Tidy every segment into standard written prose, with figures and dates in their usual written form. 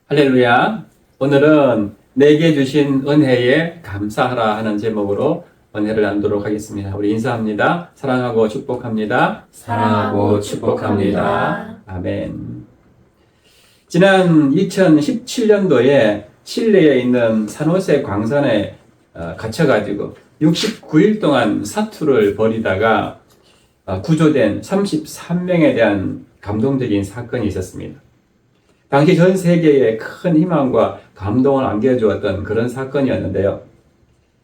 할렐루야. 오늘은 내게 주신 은혜에 감사하라 하는 제목으로 은혜를 나누도록 하겠습니다. 우리 인사합니다. 사랑하고 축복합니다. 사랑하고 축복합니다. 아멘. 지난 2017년도에 칠레에 있는 산호세 광산에 갇혀가지고 69일 동안 사투를 벌이다가 구조된 33명에 대한 감동적인 사건이 있었습니다. 당시 전 세계에 큰 희망과 감동을 안겨주었던 그런 사건이었는데요.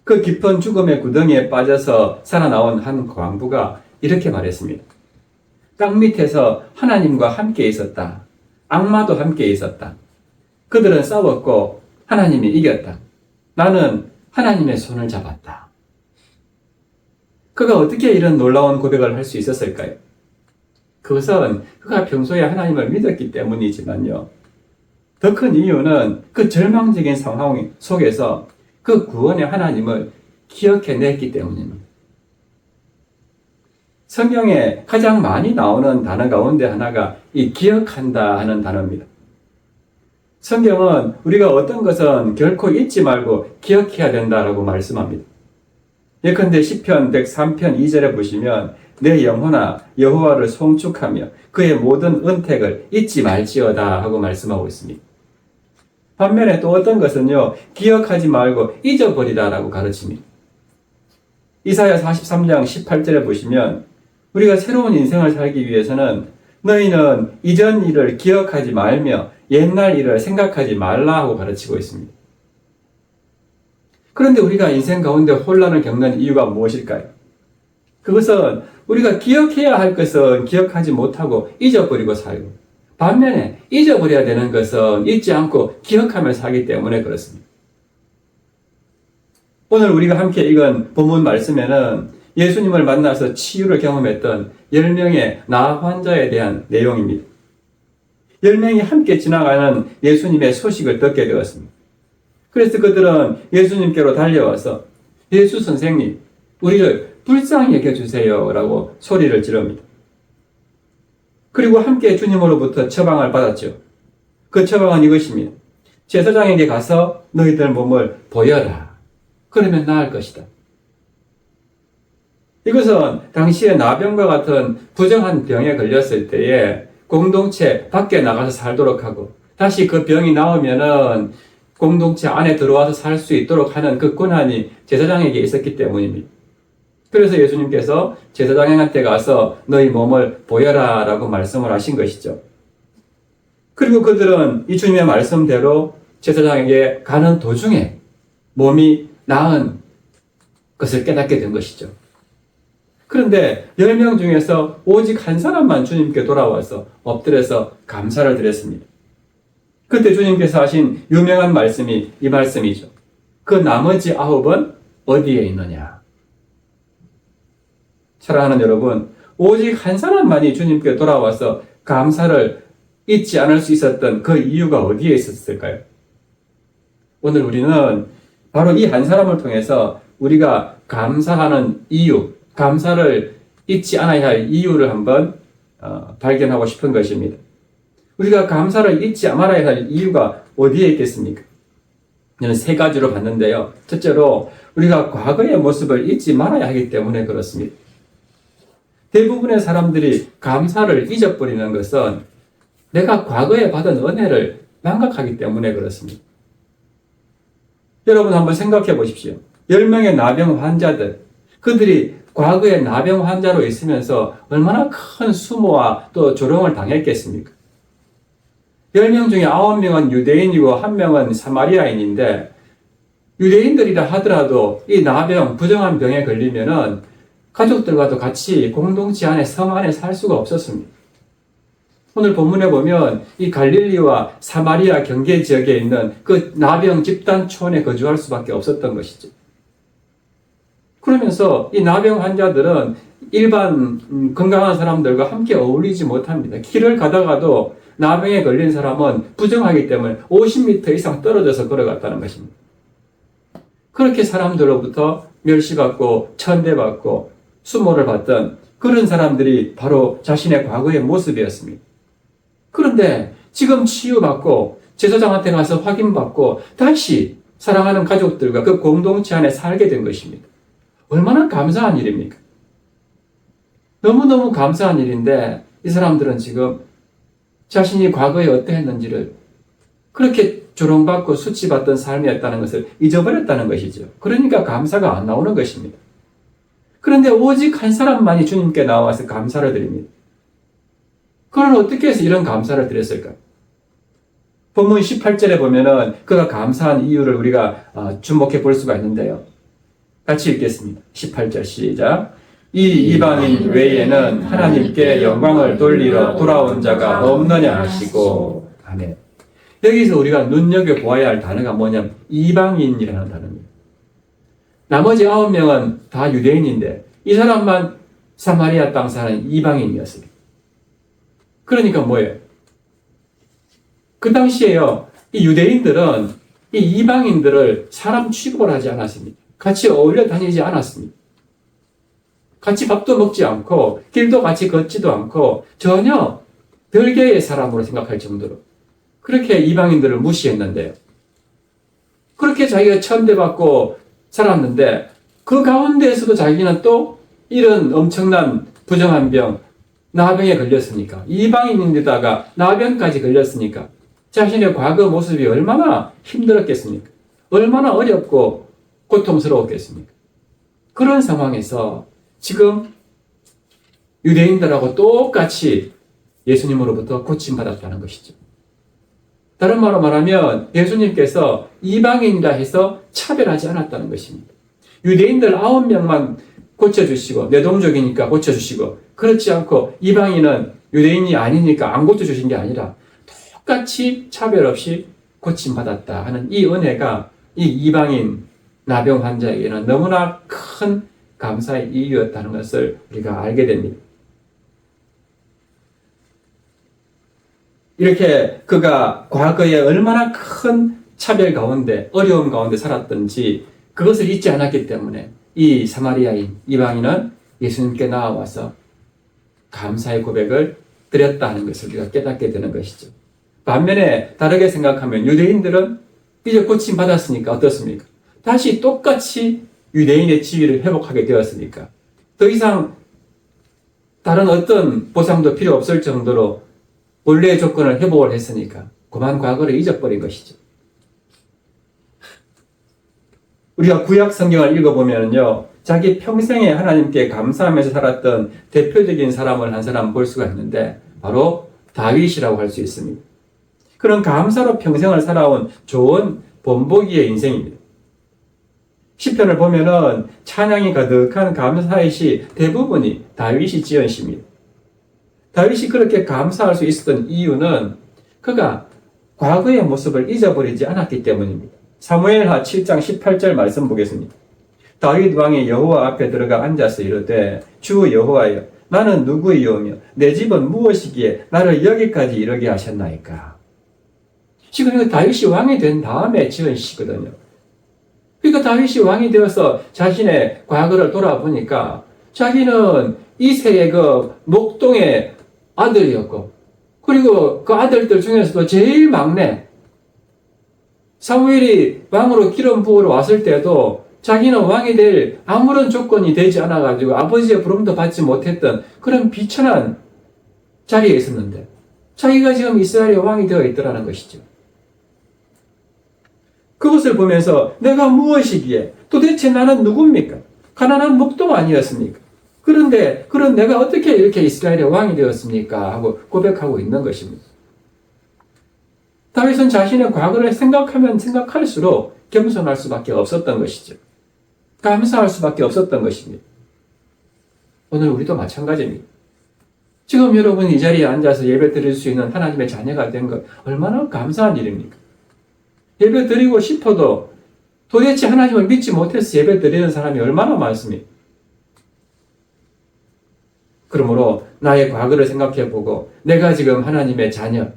그 깊은 죽음의 구덩이에 빠져서 살아나온 한 광부가 이렇게 말했습니다. 땅 밑에서 하나님과 함께 있었다. 악마도 함께 있었다. 그들은 싸웠고 하나님이 이겼다. 나는 하나님의 손을 잡았다. 그가 어떻게 이런 놀라운 고백을 할 수 있었을까요? 그것은 그가 평소에 하나님을 믿었기 때문이지만요. 더 큰 이유는 그 절망적인 상황 속에서 그 구원의 하나님을 기억해냈기 때문입니다. 성경에 가장 많이 나오는 단어 가운데 하나가 이 기억한다 하는 단어입니다. 성경은 우리가 어떤 것은 결코 잊지 말고 기억해야 된다라고 말씀합니다. 예컨대 시편 103편 2절에 보시면 내 영혼아 여호와를 송축하며 그의 모든 은택을 잊지 말지어다 하고 말씀하고 있습니다. 반면에 또 어떤 것은요, 기억하지 말고 잊어버리다라고 가르칩니다. 이사야 43장 18절에 보시면 우리가 새로운 인생을 살기 위해서는 너희는 이전 일을 기억하지 말며 옛날 일을 생각하지 말라 하고 가르치고 있습니다. 그런데 우리가 인생 가운데 혼란을 겪는 이유가 무엇일까요? 그것은 우리가 기억해야 할 것은 기억하지 못하고 잊어버리고 살고, 반면에 잊어버려야 되는 것은 잊지 않고 기억하며 살기 때문에 그렇습니다. 오늘 우리가 함께 읽은 본문 말씀에는 예수님을 만나서 치유를 경험했던 10명의 나 환자에 대한 내용입니다. 10명이 함께 지나가는 예수님의 소식을 듣게 되었습니다. 그래서 그들은 예수님께로 달려와서 예수 선생님, 우리를 불쌍히 여겨주세요 라고 소리를 지릅니다. 그리고 함께 주님으로부터 처방을 받았죠. 그 처방은 이것입니다. 제사장에게 가서 너희들 몸을 보여라. 그러면 나을 것이다. 이것은 당시에 나병과 같은 부정한 병에 걸렸을 때에 공동체 밖에 나가서 살도록 하고 다시 그 병이 나오면은 공동체 안에 들어와서 살 수 있도록 하는 그 권한이 제사장에게 있었기 때문입니다. 그래서 예수님께서 제사장한테 가서 너희 몸을 보여라 라고 말씀을 하신 것이죠. 그리고 그들은 이 주님의 말씀대로 제사장에게 가는 도중에 몸이 나은 것을 깨닫게 된 것이죠. 그런데 10명 중에서 오직 한 사람만 주님께 돌아와서 엎드려서 감사를 드렸습니다. 그때 주님께서 하신 유명한 말씀이 이 말씀이죠. 그 나머지 9은 어디에 있느냐? 사랑하는 여러분, 오직 한 사람만이 주님께 돌아와서 감사를 잊지 않을 수 있었던 그 이유가 어디에 있었을까요? 오늘 우리는 바로 이 한 사람을 통해서 우리가 감사하는 이유, 감사를 잊지 않아야 할 이유를 한번 발견하고 싶은 것입니다. 우리가 감사를 잊지 말아야 할 이유가 어디에 있겠습니까? 저는 3가지로 봤는데요. 첫째로 우리가 과거의 모습을 잊지 말아야 하기 때문에 그렇습니다. 대부분의 사람들이 감사를 잊어버리는 것은 내가 과거에 받은 은혜를 망각하기 때문에 그렇습니다. 여러분 한번 생각해 보십시오. 10명의 나병 환자들, 그들이 과거에 나병 환자로 있으면서 얼마나 큰 수모와 또 조롱을 당했겠습니까? 10명 중에 9명은 유대인이고 1명은 사마리아인인데 유대인들이라 하더라도 이 나병, 부정한 병에 걸리면은 가족들과도 같이 공동체 안에 성 안에 살 수가 없었습니다. 오늘 본문에 보면 이 갈릴리와 사마리아 경계 지역에 있는 그 나병 집단촌에 거주할 수밖에 없었던 것이죠. 그러면서 이 나병 환자들은 일반 건강한 사람들과 함께 어울리지 못합니다. 길을 가다가도 나병에 걸린 사람은 부정하기 때문에 50m 이상 떨어져서 걸어갔다는 것입니다. 그렇게 사람들로부터 멸시받고 천대받고 수모를 받던 그런 사람들이 바로 자신의 과거의 모습이었습니다. 그런데 지금 치유받고 제사장한테 가서 확인받고 다시 사랑하는 가족들과 그 공동체 안에 살게 된 것입니다. 얼마나 감사한 일입니까? 너무너무 감사한 일인데 이 사람들은 지금 자신이 과거에 어떠했는지를 그렇게 조롱받고 수치받던 삶이었다는 것을 잊어버렸다는 것이죠. 그러니까 감사가 안 나오는 것입니다. 그런데 오직 한 사람만이 주님께 나와서 감사를 드립니다. 그는 어떻게 해서 이런 감사를 드렸을까? 본문 18절에 보면은 그가 감사한 이유를 우리가 주목해 볼 수가 있는데요. 같이 읽겠습니다. 18절 시작. 이 이방인 외에는 하나님께 영광을 돌리러 돌아온 자가 없느냐 하시고. 아멘. 여기서 우리가 눈여겨보아야 할 단어가 뭐냐면 이방인이라는 단어입니다. 나머지 9명은 다 유대인인데 이 사람만 사마리아 땅 사는 이방인이었습니다. 그러니까 뭐예요? 그 당시에요, 이 유대인들은 이 이방인들을 사람 취급을 하지 않았습니다. 같이 어울려 다니지 않았습니다. 같이 밥도 먹지 않고 길도 같이 걷지도 않고 전혀 별개의 사람으로 생각할 정도로 그렇게 이방인들을 무시했는데요. 그렇게 자기가 천대받고 살았는데 그 가운데에서도 자기는 또 이런 엄청난 부정한 병, 나병에 걸렸으니까, 이방인인데다가 나병까지 걸렸으니까 자신의 과거 모습이 얼마나 힘들었겠습니까? 얼마나 어렵고 고통스러웠겠습니까? 그런 상황에서 지금 유대인들하고 똑같이 예수님으로부터 고침받았다는 것이죠. 다른 말로 말하면 예수님께서 이방인이라 해서 차별하지 않았다는 것입니다. 유대인들 9명만 고쳐주시고 내동족이니까 고쳐주시고 그렇지 않고 이방인은 유대인이 아니니까 안 고쳐주신 게 아니라 똑같이 차별 없이 고침받았다 하는 이 은혜가 이 이방인 나병 환자에게는 너무나 큰 감사의 이유였다는 것을 우리가 알게 됩니다. 이렇게 그가 과거에 얼마나 큰 차별 가운데 어려움 가운데 살았던지 그것을 잊지 않았기 때문에 이 사마리아인 이방인은 예수님께 나와서 감사의 고백을 드렸다는 것을 우리가 깨닫게 되는 것이죠. 반면에 다르게 생각하면 유대인들은 이제 고침받았으니까 어떻습니까? 다시 똑같이 유대인의 지위를 회복하게 되었으니까 더 이상 다른 어떤 보상도 필요 없을 정도로 본래의 조건을 회복을 했으니까 그만 과거를 잊어버린 것이죠. 우리가 구약 성경을 읽어보면요, 자기 평생에 하나님께 감사하면서 살았던 대표적인 사람을 한 사람 볼 수가 있는데 바로 다윗이라고 할 수 있습니다. 그런 감사로 평생을 살아온 좋은 본보기의 인생입니다. 시편을 보면은 찬양이 가득한 감사의 시 대부분이 다윗이 지은 시입니다. 다윗이 그렇게 감사할 수 있었던 이유는 그가 과거의 모습을 잊어버리지 않았기 때문입니다. 사무엘하 7장 18절 말씀 보겠습니다. 다윗 왕이 여호와 앞에 들어가 앉아서 이르되 주 여호와여 나는 누구이오며 내 집은 무엇이기에 나를 여기까지 이르게 하셨나이까. 지금 이거 다윗이 왕이 된 다음에 지은 시거든요. 그러니까 다윗이 왕이 되어서 자신의 과거를 돌아보니까 자기는 이새의 그 목동의 아들이었고 그리고 그 아들들 중에서도 제일 막내 사무엘이 왕으로 기름 부으러 왔을 때도 자기는 왕이 될 아무런 조건이 되지 않아가지고 아버지의 부름도 받지 못했던 그런 비천한 자리에 있었는데 자기가 지금 이스라엘의 왕이 되어 있더라는 것이죠. 그것을 보면서 내가 무엇이기에 도대체 나는 누굽니까? 가난한 목동 아니었습니까? 그런데 그런 내가 어떻게 이렇게 이스라엘의 왕이 되었습니까? 하고 고백하고 있는 것입니다. 다윗은 자신의 과거를 생각하면 생각할수록 겸손할 수밖에 없었던 것이죠. 감사할 수밖에 없었던 것입니다. 오늘 우리도 마찬가지입니다. 지금 여러분이 이 자리에 앉아서 예배 드릴 수 있는 하나님의 자녀가 된 것 얼마나 감사한 일입니까? 예배 드리고 싶어도 도대체 하나님을 믿지 못해서 예배 드리는 사람이 얼마나 많습니까? 그러므로 나의 과거를 생각해보고 내가 지금 하나님의 자녀,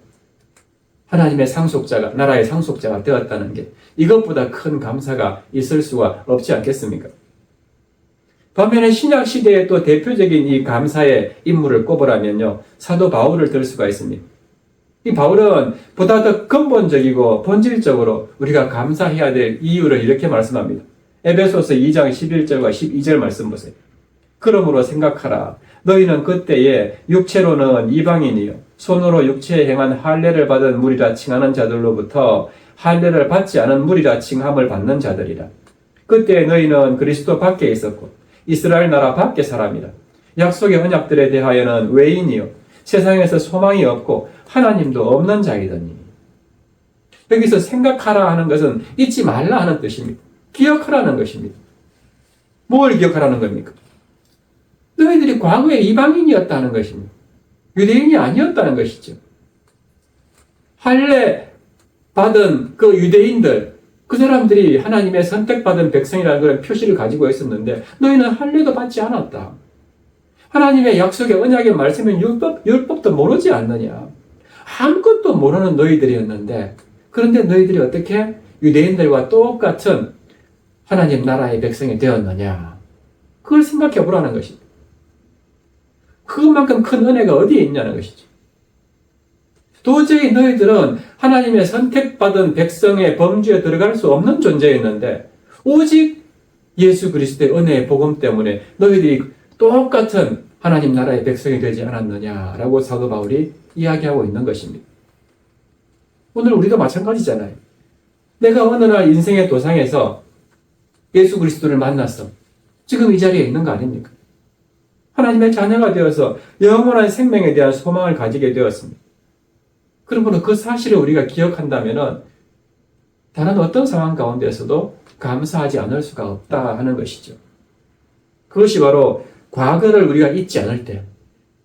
하나님의 상속자가, 나라의 상속자가 되었다는 게 이것보다 큰 감사가 있을 수가 없지 않겠습니까? 반면에 신약 시대의 또 대표적인 이 감사의 인물을 꼽으라면요, 사도 바울을 들 수가 있습니다. 이 바울은 보다 더 근본적이고 본질적으로 우리가 감사해야 될 이유를 이렇게 말씀합니다. 에베소서 2장 11절과 12절 말씀 보세요. 그러므로 생각하라. 너희는 그때에 육체로는 이방인이요 손으로 육체에 행한 할례를 받은 무리라 칭하는 자들로부터 할례를 받지 않은 무리라 칭함을 받는 자들이라. 그때 너희는 그리스도 밖에 있었고 이스라엘 나라 밖의 사람이라. 약속의 언약들에 대하여는 외인이요 세상에서 소망이 없고 하나님도 없는 자이더니. 여기서 생각하라 하는 것은 잊지 말라 하는 뜻입니다. 기억하라는 것입니다. 뭘 기억하라는 겁니까? 너희들이 과거에 이방인이었다는 것입니다. 유대인이 아니었다는 것이죠. 할례 받은 그 유대인들, 그 사람들이 하나님의 선택받은 백성이라는 그런 표시를 가지고 있었는데 너희는 할례도 받지 않았다. 하나님의 약속의 언약의 말씀인 율법도 모르지 않느냐. 아무것도 모르는 너희들이었는데 그런데 너희들이 어떻게 유대인들과 똑같은 하나님 나라의 백성이 되었느냐. 그걸 생각해 보라는 것입니다. 그만큼 큰 은혜가 어디에 있냐는 것이죠. 도저히 너희들은 하나님의 선택받은 백성의 범주에 들어갈 수 없는 존재였는데 오직 예수 그리스도의 은혜의 복음 때문에 너희들이 똑같은 하나님 나라의 백성이 되지 않았느냐라고 사도 바울이 이야기하고 있는 것입니다. 오늘 우리도 마찬가지잖아요. 내가 어느 날 인생의 도상에서 예수 그리스도를 만났어. 지금 이 자리에 있는 거 아닙니까? 하나님의 자녀가 되어서 영원한 생명에 대한 소망을 가지게 되었습니다. 그러므로 그 사실을 우리가 기억한다면 다른 어떤 상황 가운데서도 감사하지 않을 수가 없다 하는 것이죠. 그것이 바로 과거를 우리가 잊지 않을 때,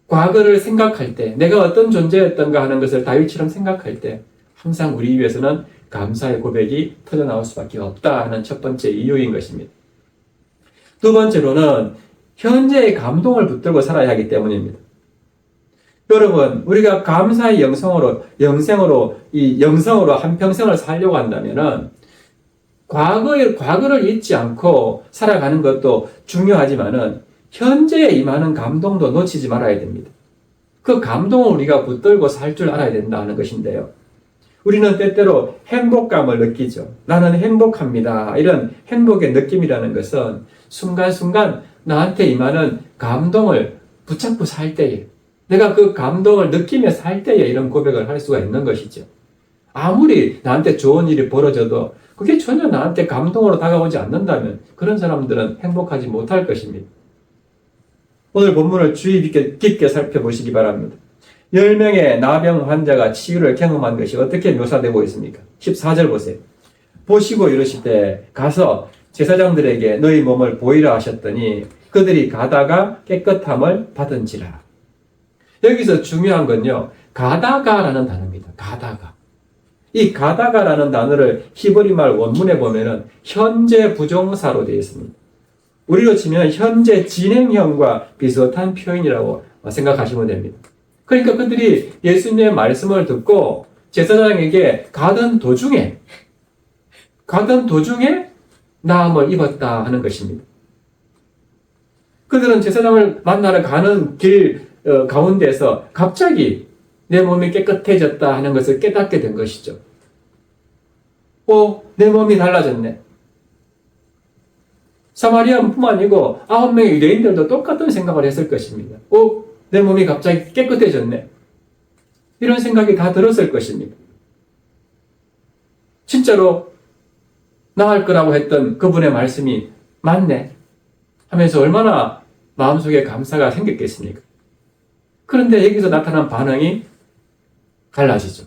과거를 생각할 때, 내가 어떤 존재였던가 하는 것을 다윗처럼 생각할 때 항상 우리 입에서는 감사의 고백이 터져나올 수밖에 없다 하는 첫 번째 이유인 것입니다. 두 번째로는 현재의 감동을 붙들고 살아야 하기 때문입니다. 여러분, 우리가 감사의 영성으로 한평생을 살려고 한다면은 과거를 잊지 않고 살아가는 것도 중요하지만은 현재에 임하는 감동도 놓치지 말아야 됩니다. 그 감동을 우리가 붙들고 살 줄 알아야 된다는 것인데요. 우리는 때때로 행복감을 느끼죠. 나는 행복합니다. 이런 행복의 느낌이라는 것은 순간순간 나한테 임하는 감동을 붙잡고 살 때에, 내가 그 감동을 느끼며 살 때에 이런 고백을 할 수가 있는 것이죠. 아무리 나한테 좋은 일이 벌어져도 그게 전혀 나한테 감동으로 다가오지 않는다면 그런 사람들은 행복하지 못할 것입니다. 오늘 본문을 주의 깊게 살펴보시기 바랍니다. 10명의 나병 환자가 치유를 경험한 것이 어떻게 묘사되고 있습니까? 14절 보세요. 보시고 이르시되 가서 제사장들에게 너희 몸을 보이라 하셨더니 그들이 가다가 깨끗함을 받은지라. 여기서 중요한 건요, 가다가라는 단어입니다. 가다가. 이 가다가라는 단어를 히브리말 원문에 보면은 현재 부정사로 되어 있습니다. 우리로 치면 현재 진행형과 비슷한 표현이라고 생각하시면 됩니다. 그러니까 그들이 예수님의 말씀을 듣고 제사장에게 가던 도중에 나음을 입었다 하는 것입니다. 그들은 제사장을 만나러 가는 길 가운데서 갑자기 내 몸이 깨끗해졌다 하는 것을 깨닫게 된 것이죠. 내 몸이 달라졌네. 사마리아뿐만 아니고 9명의 유대인들도 똑같은 생각을 했을 것입니다. 내 몸이 갑자기 깨끗해졌네. 이런 생각이 다 들었을 것입니다. 진짜로 나을 거라고 했던 그분의 말씀이 맞네 하면서 얼마나 마음속에 감사가 생겼겠습니까? 그런데 여기서 나타난 반응이 갈라지죠.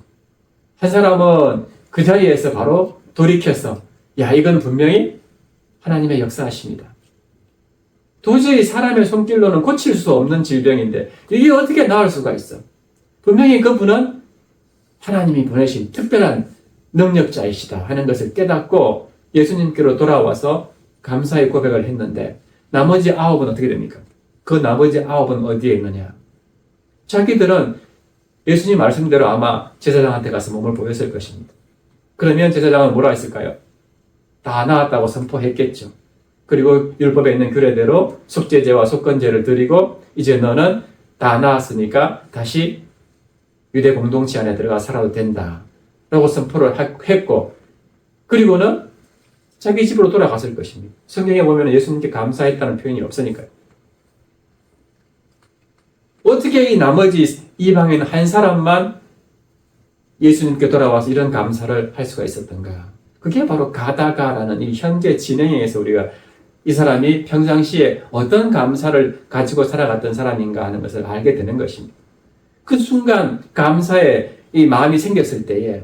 한 사람은 그 자리에서 바로 돌이켜서 이건 분명히 하나님의 역사하십니다. 도저히 사람의 손길로는 고칠 수 없는 질병인데 이게 어떻게 나을 수가 있어? 분명히 그분은 하나님이 보내신 특별한 능력자이시다 하는 것을 깨닫고 예수님께로 돌아와서 감사의 고백을 했는데 나머지 9은 어떻게 됩니까? 그 나머지 9은 어디에 있느냐? 자기들은 예수님 말씀대로 아마 제사장한테 가서 몸을 보였을 것입니다. 그러면 제사장은 뭐라 했을까요? 다 나았다고 선포했겠죠. 그리고 율법에 있는 규례대로 속죄제와 속건제를 드리고 이제 너는 다 나았으니까 다시 유대 공동체 안에 들어가 살아도 된다 라고 선포를 했고, 그리고는 자기 집으로 돌아갔을 것입니다. 성경에 보면 예수님께 감사했다는 표현이 없으니까요. 어떻게 이 나머지 이방인 한 사람만 예수님께 돌아와서 이런 감사를 할 수가 있었던가? 그게 바로 가다가라는 이 현재 진행에 의해서 우리가 이 사람이 평상시에 어떤 감사를 가지고 살아갔던 사람인가 하는 것을 알게 되는 것입니다. 그 순간 감사의 이 마음이 생겼을 때에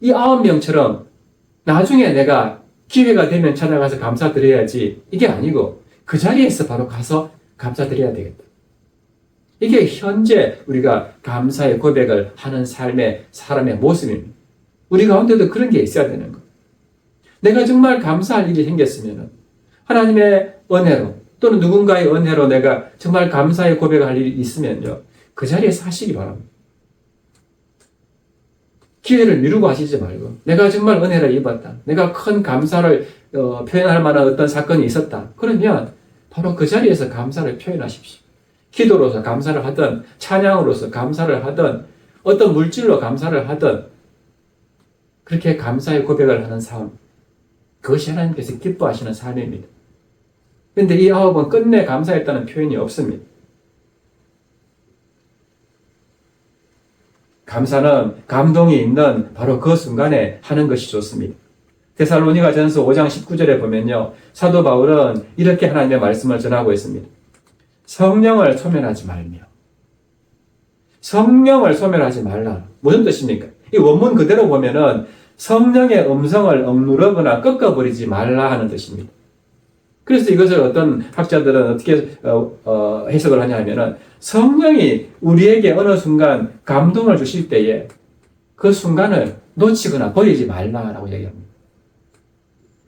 이 9명처럼 나중에 내가 기회가 되면 찾아가서 감사드려야지, 이게 아니고 그 자리에서 바로 가서 감사드려야 되겠다. 이게 현재 우리가 감사의 고백을 하는 삶의 사람의 모습입니다. 우리 가운데도 그런 게 있어야 되는 거예요. 내가 정말 감사할 일이 생겼으면 하나님의 은혜로 또는 누군가의 은혜로 내가 정말 감사의 고백을 할 일이 있으면요, 그 자리에서 하시기 바랍니다. 기회를 미루고 하시지 말고, 내가 정말 은혜를 입었다, 내가 큰 감사를 표현할 만한 어떤 사건이 있었다, 그러면 바로 그 자리에서 감사를 표현하십시오. 기도로서 감사를 하든, 찬양으로서 감사를 하든, 어떤 물질로 감사를 하든, 그렇게 감사의 고백을 하는 삶, 그것이 하나님께서 기뻐하시는 삶입니다. 그런데 이 9은 끝내 감사했다는 표현이 없습니다. 감사는 감동이 있는 바로 그 순간에 하는 것이 좋습니다. 데살로니가 전서 5장 19절에 보면요, 사도 바울은 이렇게 하나님의 말씀을 전하고 있습니다. 성령을 소멸하지 말며. 성령을 소멸하지 말라. 무슨 뜻입니까? 이 원문 그대로 보면은 성령의 음성을 억누르거나 꺾어버리지 말라 하는 뜻입니다. 그래서 이것을 어떤 학자들은 어떻게 해석을 하냐 하면은, 성령이 우리에게 어느 순간 감동을 주실 때에 그 순간을 놓치거나 버리지 말라라고 얘기합니다.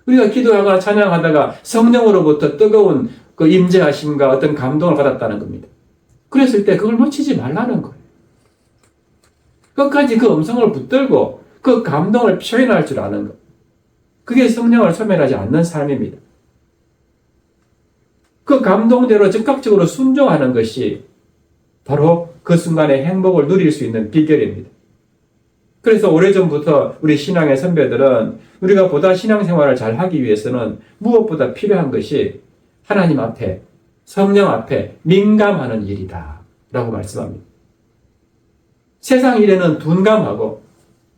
우리가 기도하거나 찬양하다가 성령으로부터 뜨거운 그 임재하심과 어떤 감동을 받았다는 겁니다. 그랬을 때 그걸 놓치지 말라는 거예요. 끝까지 그 음성을 붙들고 그 감동을 표현할 줄 아는 것. 그게 성령을 소멸하지 않는 삶입니다. 그 감동대로 즉각적으로 순종하는 것이 바로 그 순간의 행복을 누릴 수 있는 비결입니다. 그래서 오래전부터 우리 신앙의 선배들은 우리가 보다 신앙생활을 잘 하기 위해서는 무엇보다 필요한 것이 하나님 앞에, 성령 앞에 민감하는 일이다 라고 말씀합니다. 세상 일에는 둔감하고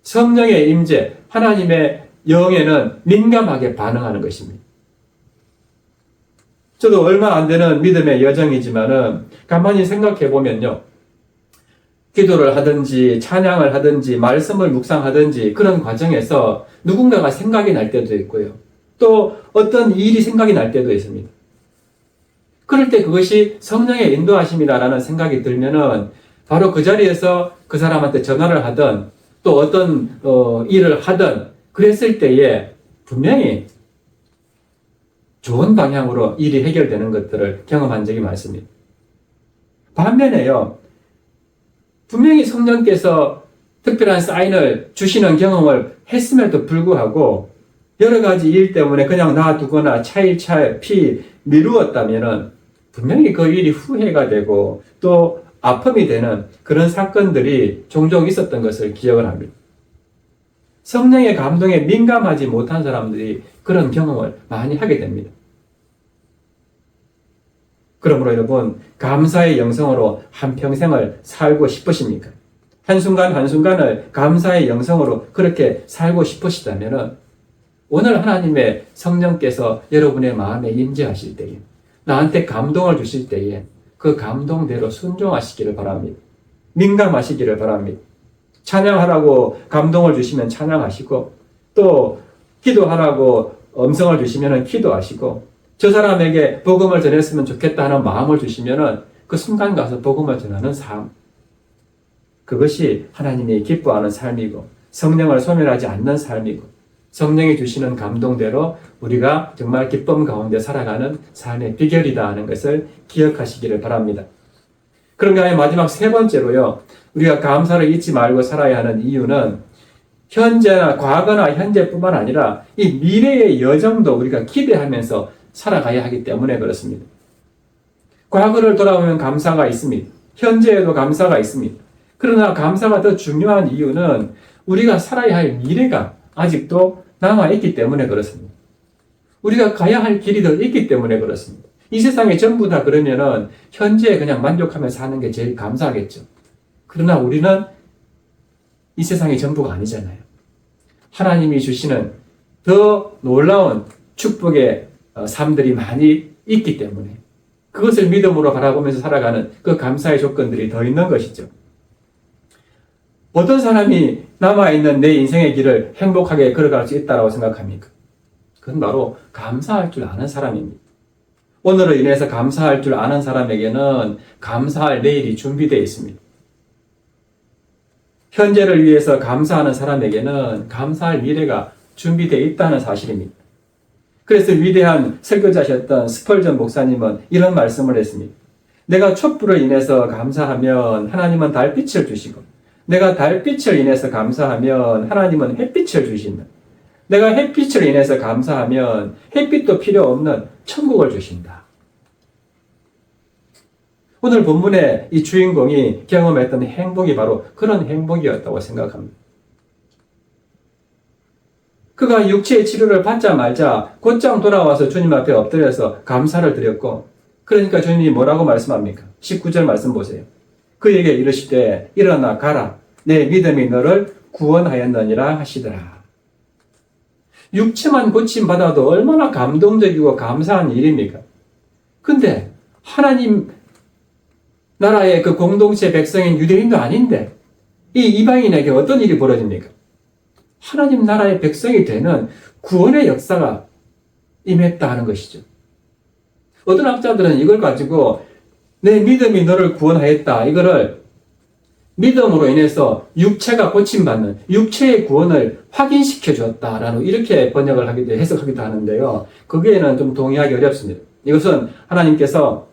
성령의 임재, 하나님의 영에는 민감하게 반응하는 것입니다. 저도 얼마 안 되는 믿음의 여정이지만은 가만히 생각해 보면요, 기도를 하든지 찬양을 하든지 말씀을 묵상하든지 그런 과정에서 누군가가 생각이 날 때도 있고요, 또 어떤 일이 생각이 날 때도 있습니다. 그럴 때 그것이 성령의 인도하심이다라는 생각이 들면은 바로 그 자리에서 그 사람한테 전화를 하든 또 어떤 일을 하든 그랬을 때에 분명히 좋은 방향으로 일이 해결되는 것들을 경험한 적이 많습니다. 반면에요, 분명히 성령께서 특별한 사인을 주시는 경험을 했음에도 불구하고 여러 가지 일 때문에 그냥 놔두거나 차일차일 미루었다면은 분명히 그 일이 후회가 되고 또 아픔이 되는 그런 사건들이 종종 있었던 것을 기억을 합니다. 성령의 감동에 민감하지 못한 사람들이 그런 경험을 많이 하게 됩니다. 그러므로 여러분, 감사의 영성으로 한평생을 살고 싶으십니까? 한순간 한순간을 감사의 영성으로 그렇게 살고 싶으시다면 오늘 하나님의 성령께서 여러분의 마음에 임재하실 때에, 나한테 감동을 주실 때에 그 감동대로 순종하시기를 바랍니다. 민감하시기를 바랍니다. 찬양하라고 감동을 주시면 찬양하시고, 또 기도하라고 음성을 주시면 기도하시고, 저 사람에게 복음을 전했으면 좋겠다 하는 마음을 주시면 그 순간 가서 복음을 전하는 삶, 그것이 하나님이 기뻐하는 삶이고 성령을 소멸하지 않는 삶이고 성령이 주시는 감동대로 우리가 정말 기쁨 가운데 살아가는 삶의 비결이다 하는 것을 기억하시기를 바랍니다. 그런가 하면 마지막 세 번째로요, 우리가 감사를 잊지 말고 살아야 하는 이유는 현재나 과거나 현재뿐만 아니라 이 미래의 여정도 우리가 기대하면서 살아가야 하기 때문에 그렇습니다. 과거를 돌아보면 감사가 있습니다. 현재에도 감사가 있습니다. 그러나 감사가 더 중요한 이유는 우리가 살아야 할 미래가 아직도 남아있기 때문에 그렇습니다. 우리가 가야 할 길이 더 있기 때문에 그렇습니다. 이 세상에 전부 다 그러면은 현재에 그냥 만족하며 사는 게 제일 감사하겠죠. 그러나 우리는 이 세상이 전부가 아니잖아요. 하나님이 주시는 더 놀라운 축복의 삶들이 많이 있기 때문에 그것을 믿음으로 바라보면서 살아가는 그 감사의 조건들이 더 있는 것이죠. 어떤 사람이 남아있는 내 인생의 길을 행복하게 걸어갈 수 있다고 생각합니까? 그건 바로 감사할 줄 아는 사람입니다. 오늘을 인해서 감사할 줄 아는 사람에게는 감사할 내일이 준비되어 있습니다. 현재를 위해서 감사하는 사람에게는 감사할 미래가 준비되어 있다는 사실입니다. 그래서 위대한 설교자셨던 스펄전 목사님은 이런 말씀을 했습니다. 내가 촛불을 인해서 감사하면 하나님은 달빛을 주시고 내가 달빛을 인해서 감사하면 하나님은 햇빛을 주신다. 내가 햇빛을 인해서 감사하면 햇빛도 필요 없는 천국을 주신다. 오늘 본문의 이 주인공이 경험했던 행복이 바로 그런 행복이었다고 생각합니다. 그가 육체의 치료를 받자마자 곧장 돌아와서 주님 앞에 엎드려서 감사를 드렸고, 그러니까 주님이 뭐라고 말씀합니까? 19절 말씀 보세요. 그에게 이르시되 일어나 가라. 내 믿음이 너를 구원하였느니라 하시더라. 육체만 고침받아도 얼마나 감동적이고 감사한 일입니까? 근데 하나님 나라의 그 공동체 백성인 유대인도 아닌데 이 이방인에게 어떤 일이 벌어집니까? 하나님 나라의 백성이 되는 구원의 역사가 임했다 하는 것이죠. 어떤 학자들은 이걸 가지고 내 믿음이 너를 구원하였다. 이거를 믿음으로 인해서 육체가 고침받는 육체의 구원을 확인시켜 주었다라는 이렇게 번역을 하기도 해석하기도 하는데요. 거기에는 좀 동의하기 어렵습니다. 이것은 하나님께서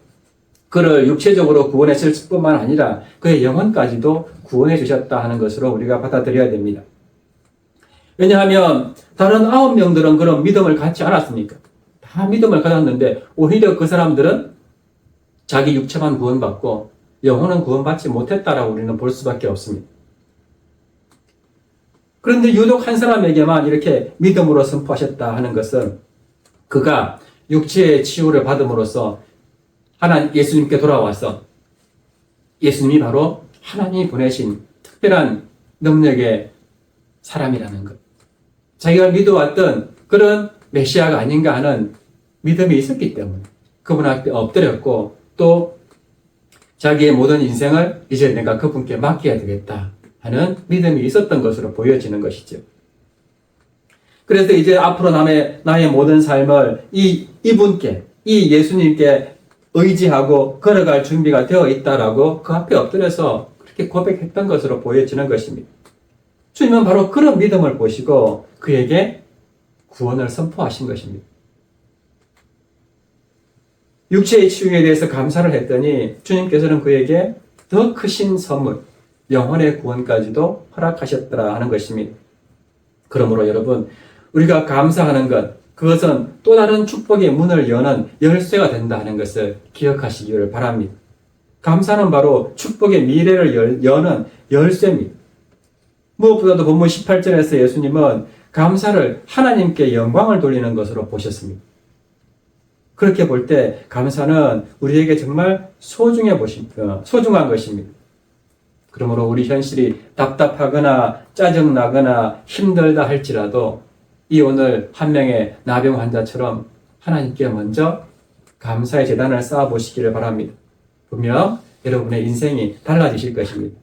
그를 육체적으로 구원했을 뿐만 아니라 그의 영혼까지도 구원해 주셨다 하는 것으로 우리가 받아들여야 됩니다. 왜냐하면 다른 9명들은 그런 믿음을 갖지 않았습니까? 다 믿음을 가졌는데 오히려 그 사람들은 자기 육체만 구원받고 영혼은 구원받지 못했다라고 우리는 볼 수밖에 없습니다. 그런데 유독 한 사람에게만 이렇게 믿음으로 선포하셨다 하는 것은 그가 육체의 치유를 받음으로써 예수님께 돌아와서 예수님이 바로 하나님이 보내신 특별한 능력의 사람이라는 것. 자기가 믿어왔던 그런 메시아가 아닌가 하는 믿음이 있었기 때문에 그분 앞에 엎드렸고 또 자기의 모든 인생을 이제 내가 그분께 맡겨야 되겠다 하는 믿음이 있었던 것으로 보여지는 것이죠. 그래서 이제 앞으로 나의 모든 삶을 이분께, 이 예수님께 의지하고 걸어갈 준비가 되어 있다라고 그 앞에 엎드려서 그렇게 고백했던 것으로 보여지는 것입니다. 주님은 바로 그런 믿음을 보시고 그에게 구원을 선포하신 것입니다. 육체의 치유에 대해서 감사를 했더니 주님께서는 그에게 더 크신 선물, 영혼의 구원까지도 허락하셨더라 하는 것입니다. 그러므로 여러분, 우리가 감사하는 것, 그것은 또 다른 축복의 문을 여는 열쇠가 된다는 것을 기억하시기를 바랍니다. 감사는 바로 축복의 미래를 여는 열쇠입니다. 무엇보다도 본문 18절에서 예수님은 감사를 하나님께 영광을 돌리는 것으로 보셨습니다. 그렇게 볼 때 감사는 우리에게 정말 소중한 것입니다. 그러므로 우리 현실이 답답하거나 짜증나거나 힘들다 할지라도 이 오늘 한 명의 나병 환자처럼 하나님께 먼저 감사의 제단을 쌓아 보시기를 바랍니다. 분명 여러분의 인생이 달라지실 것입니다.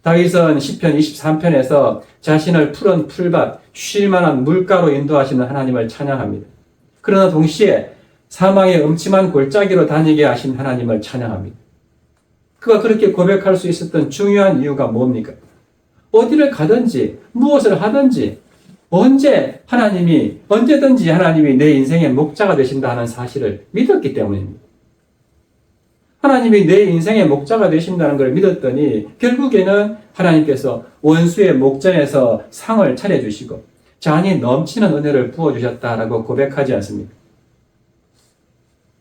다윗은 시편 23편에서 자신을 푸른 풀밭, 쉴 만한 물가로 인도하시는 하나님을 찬양합니다. 그러나 동시에 사망의 음침한 골짜기로 다니게 하신 하나님을 찬양합니다. 그가 그렇게 고백할 수 있었던 중요한 이유가 뭡니까? 어디를 가든지 무엇을 하든지 언제든지 하나님이 내 인생의 목자가 되신다 하는 사실을 믿었기 때문입니다. 하나님이 내 인생의 목자가 되신다는 걸 믿었더니 결국에는 하나님께서 원수의 목전에서 상을 차려주시고 잔이 넘치는 은혜를 부어주셨다라고 고백하지 않습니까?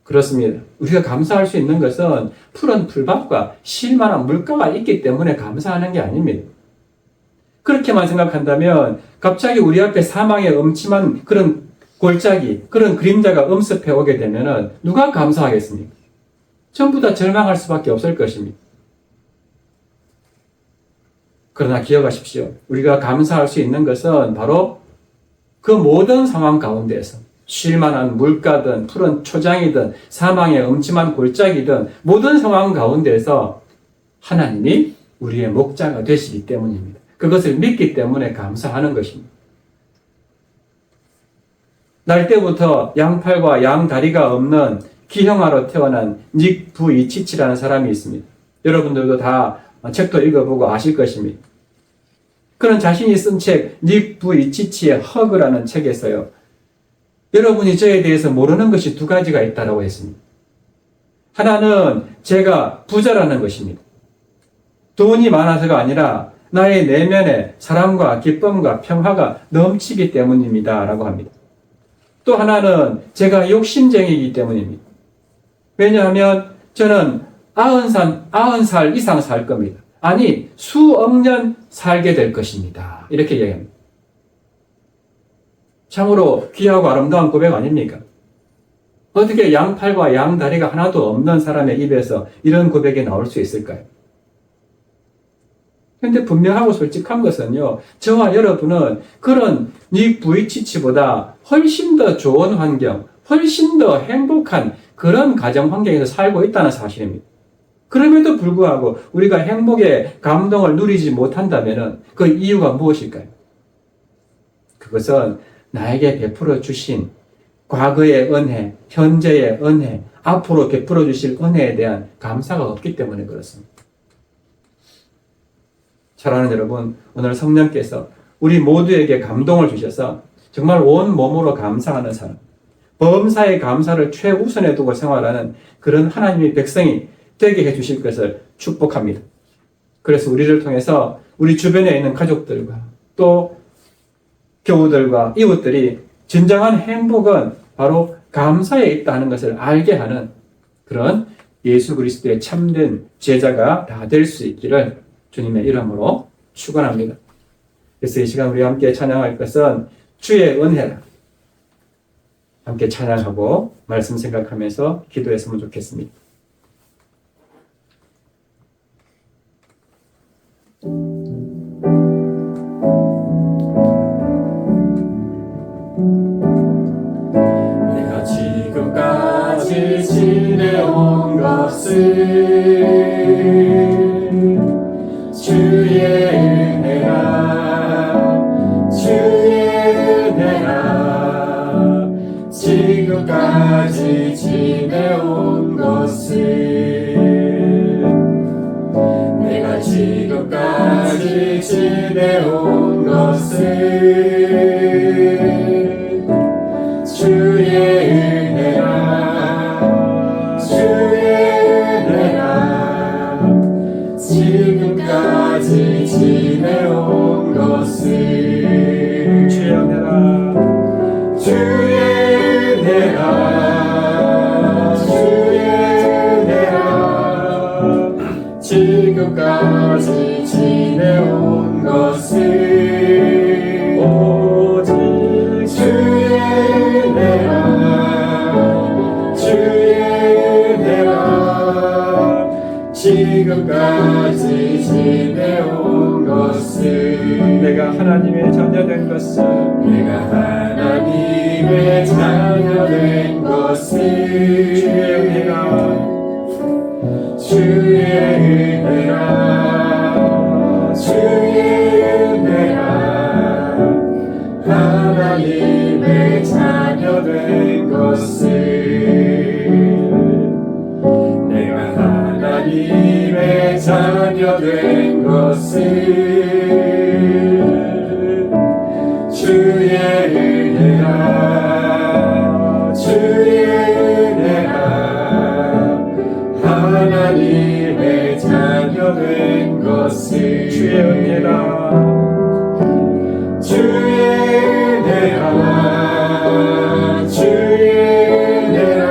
그렇습니다. 우리가 감사할 수 있는 것은 푸른 풀밭과 쉴만한 물가가 있기 때문에 감사하는 게 아닙니다. 그렇게만 생각한다면 갑자기 우리 앞에 사망의 음침한 그런 골짜기, 그런 그림자가 엄습해 오게 되면 누가 감사하겠습니까? 전부 다 절망할 수밖에 없을 것입니다. 그러나 기억하십시오. 우리가 감사할 수 있는 것은 바로 그 모든 상황 가운데에서 쉴만한 물가든 푸른 초장이든 사망의 음침한 골짜기든 모든 상황 가운데에서 하나님이 우리의 목자가 되시기 때문입니다. 그것을 믿기 때문에 감사하는 것입니다. 날 때부터 양팔과 양다리가 없는 기형아로 태어난 닉 부이치치라는 사람이 있습니다. 여러분들도 다 책도 읽어보고 아실 것입니다. 그런 자신이 쓴 책, 닉 부이치치의 허그라는 책에서요, 여러분이 저에 대해서 모르는 것이 두 가지가 있다고 했습니다. 하나는 제가 부자라는 것입니다. 돈이 많아서가 아니라 나의 내면에 사랑과 기쁨과 평화가 넘치기 때문입니다. 라고 합니다. 또 하나는 제가 욕심쟁이이기 때문입니다. 왜냐하면 저는 90살 이상 살 겁니다. 아니, 수억 년 살게 될 것입니다. 이렇게 얘기합니다. 참으로 귀하고 아름다운 고백 아닙니까? 어떻게 양팔과 양다리가 하나도 없는 사람의 입에서 이런 고백이 나올 수 있을까요? 근데 분명하고 솔직한 것은요, 저와 여러분은 그런 닉 부이치치보다 훨씬 더 좋은 환경, 훨씬 더 행복한 그런 가정 환경에서 살고 있다는 사실입니다. 그럼에도 불구하고 우리가 행복의 감동을 누리지 못한다면 그 이유가 무엇일까요? 그것은 나에게 베풀어 주신 과거의 은혜, 현재의 은혜, 앞으로 베풀어 주실 은혜에 대한 감사가 없기 때문에 그렇습니다. 사랑하는 여러분, 오늘 성령께서 우리 모두에게 감동을 주셔서 정말 온 몸으로 감사하는 사람, 범사의 감사를 최우선에 두고 생활하는 그런 하나님의 백성이 되게 해주실 것을 축복합니다. 그래서 우리를 통해서 우리 주변에 있는 가족들과 또 교우들과 이웃들이 진정한 행복은 바로 감사에 있다는 것을 알게 하는 그런 예수 그리스도의 참된 제자가 다 될 수 있기를 주님의 이름으로 축원합니다. 그래서 이 시간 우리 함께 찬양할 것은 주의 은혜라. 함께 찬양하고 말씀 생각하면서 기도했으면 좋겠습니다. 내가 지금까지 지내온 것은 주의 은혜라, 주의 은혜라. 지금까지 지내온 것은, 내가 지금까지 지내온 것은 주의 은혜라, 주의 은혜라. 지금까지 지내온 것은 주의 은혜라, 주의 은혜라, 주의 은혜라. 지금까지 지내온 것은 오직 주의 은혜라, 주의 은혜라. 지금까지 지내온 것은 내가 하나님의 자녀된 것은 내가 하나님의 자녀된 것은 주의 은혜라, 주의 은혜라, 주의 은혜라. 하나님의 자녀된 것은 내가 하나님의 자녀된 것은 주의 은혜라, 주의 은혜라. 하나님의 자녀된 것은 주의 은혜라, 주의 은혜라, 주의 은혜라.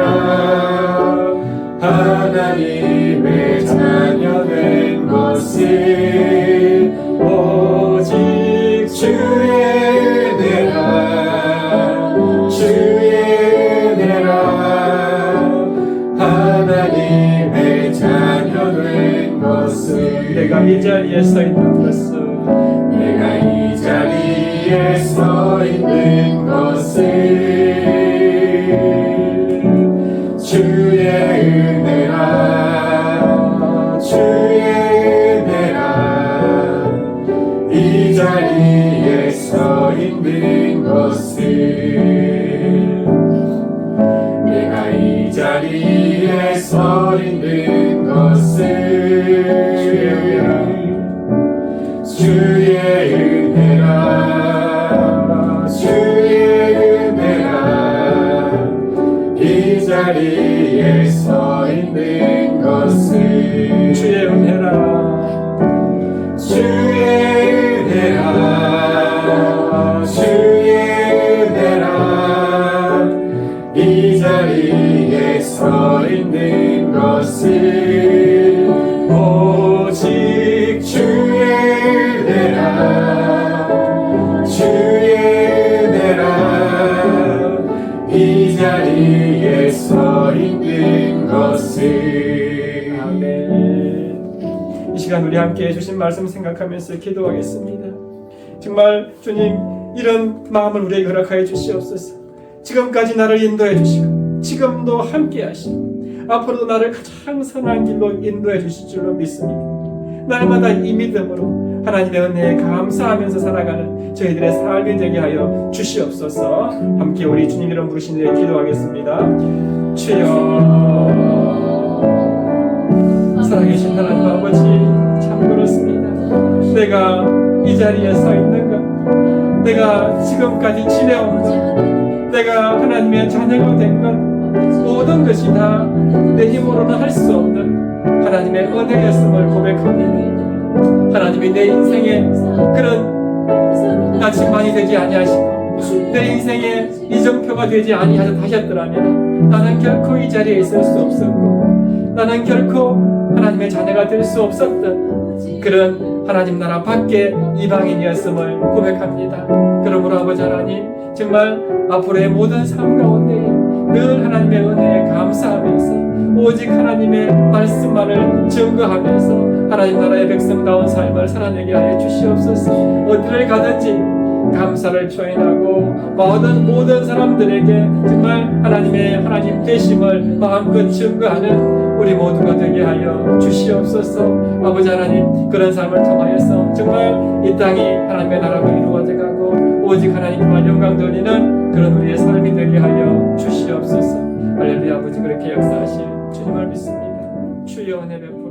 자리에 서 있는 것은 내가 이 자리에 서 있는 것은 주의 은혜라 주의 은혜라 이 자리에 서 있는 것은 내가 이 자리에 서 있는 것은 주의 은혜라 주의 은혜라 이 자리에 서 있는 것은 주의 은혜라 주의 은혜라 주의 은혜라 이 자리에 서 있는 것은 오직 주의 은혜라 주의 은혜라 이 자리에 서 있는 것은 아멘. 이 시간 우리 함께 해주신 말씀 생각하면서 기도하겠습니다. 정말 주님 이런 마음을 우리에게 허락하여 주시옵소서. 지금까지 나를 인도해 주시고 지금도 함께 하시고 앞으로도 나를 가장 선한 길로 인도해 주실 줄로 믿습니다. 날마다 이 믿음으로 하나님의 은혜에 감사하면서 살아가는 저희들의 삶이 되게 하여 주시옵소서. 함께 우리 주님 이름 부르신 데 기도하겠습니다. 주여, 살아계신 하나님 아버지 참 그렇습니다. 내가 이 자리에 서 있는 것, 내가 지금까지 지내온 것, 내가 하나님의 자녀가 된 것, 모든 것이 다 내 힘으로는 할 수 없는 하나님의 은혜였음을 고백합니다. 하나님이 내 인생에 그런 나침반이 되지 아니하시고 내 인생에 이정표가 되지 아니하셨더라면 나는 결코 이 자리에 있을 수 없었고 나는 결코 하나님의 자녀가 될 수 없었던 그런 하나님 나라 밖에 이방인이었음을 고백합니다. 그러므로 아버지 하나님 정말 앞으로의 모든 삶 가운데 늘 하나님의 은혜에 감사하면서 오직 하나님의 말씀만을 증거하면서 하나님 나라의 백성다운 삶을 살아내게 하여 주시옵소서. 어디를 가든지 감사를 표현하고 모든 사람들에게 정말 하나님의 하나님 되심을 마음껏 증거하는 우리 모두가 되게 하여 주시옵소서. 아버지 하나님 그런 삶을 통하여서 정말 이 땅이 하나님의 나라로 이루어져 가고 오직 하나님만 영광 돌리는 그런 우리의 삶이 되게 하여 주시옵소서. 할렐루야. 아버지 그렇게 역사하실 주님을 믿습니다. 주여 은혜 베풀어